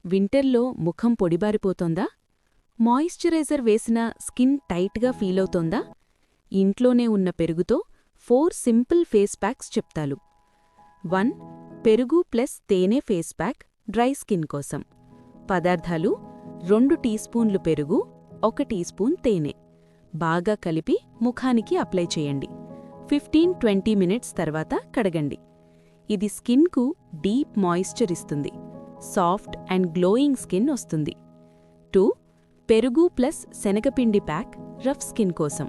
వింటర్లో ముఖం పొడిబారిపోతోందా? మాయిశ్చరైజర్ వేసినా స్కిన్ టైట్గా ఫీలవుతోందా? ఇంట్లోనే ఉన్న పెరుగుతో 4 సింపుల్ ఫేస్ ప్యాక్స్ చెప్తాలు. 1. పెరుగు ప్లస్ తేనె ఫేస్ ప్యాక్ డ్రై స్కిన్ కోసం. పదార్థాలు: 2 టీ స్పూన్లు పెరుగు, 1 టీ స్పూన్ తేనె. బాగా కలిపి ముఖానికి అప్లై చేయండి. 15-20 మినిట్స్ తర్వాత కడగండి. ఇది స్కిన్కు డీప్ మాయిశ్చర్ ఇస్తుంది. సాఫ్ట్ అండ్ గ్లోయింగ్ స్కిన్ వస్తుంది. 2. పెరుగు ప్లస్ శనగపిండి ప్యాక్ రఫ్ స్కిన్ కోసం.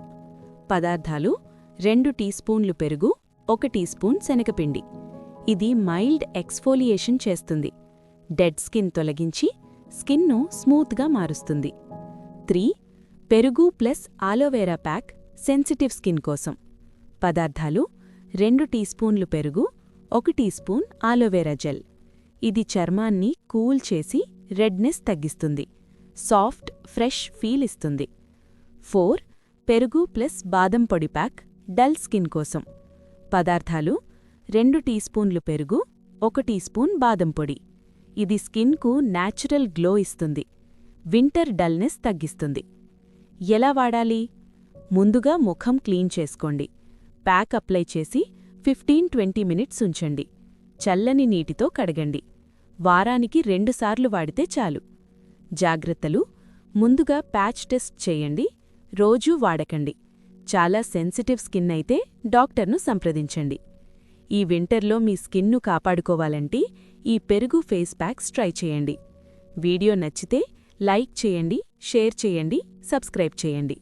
పదార్థాలు: 2 టీ స్పూన్లు పెరుగు, 1 టీ స్పూన్ శనగపిండి. ఇది మైల్డ్ ఎక్స్ఫోలియేషన్ చేస్తుంది. డెడ్ స్కిన్ తొలగించి స్కిన్ను స్మూత్గా మారుస్తుంది. 3. పెరుగు plus aloe vera pack sensitive skin కోసం. పదార్థాలు: 2 టీ స్పూన్లు పెరుగు, 1 టీ స్పూన్ ఆలోవెరా జెల్. ఇది చర్మాన్ని కూల్ చేసి రెడ్నెస్ తగ్గిస్తుంది. సాఫ్ట్, ఫ్రెష్ ఫీల్ ఇస్తుంది. 4. పెరుగు ప్లస్ బాదం పొడి ప్యాక్ డల్ స్కిన్ కోసం. పదార్థాలు: 2 టీ స్పూన్లు పెరుగు, 1 టీ స్పూన్ బాదం పొడి. ఇది స్కిన్కు న్యాచురల్ గ్లో ఇస్తుంది. వింటర్ డల్నెస్ తగ్గిస్తుంది. ఎలా వాడాలి? ముందుగా ముఖం క్లీన్ చేసుకోండి. ప్యాక్ అప్లై చేసి 15-20 మినిట్స్ ఉంచండి. చల్లని నీటితో కడగండి. వారానికి 2 సార్లు వాడితే చాలు. జాగ్రత్తలు: ముందుగా ప్యాచ్ టెస్ట్ చేయండి. రోజూ వాడకండి. చాలా సెన్సిటివ్ స్కిన్ అయితే డాక్టర్ను సంప్రదించండి. ఈ వింటర్లో మీ స్కిన్ను కాపాడుకోవాలంటే ఈ పెరుగు ఫేస్ ప్యాక్స్ ట్రై చేయండి. వీడియో నచ్చితే లైక్ చేయండి, షేర్ చేయండి, సబ్స్క్రైబ్ చేయండి.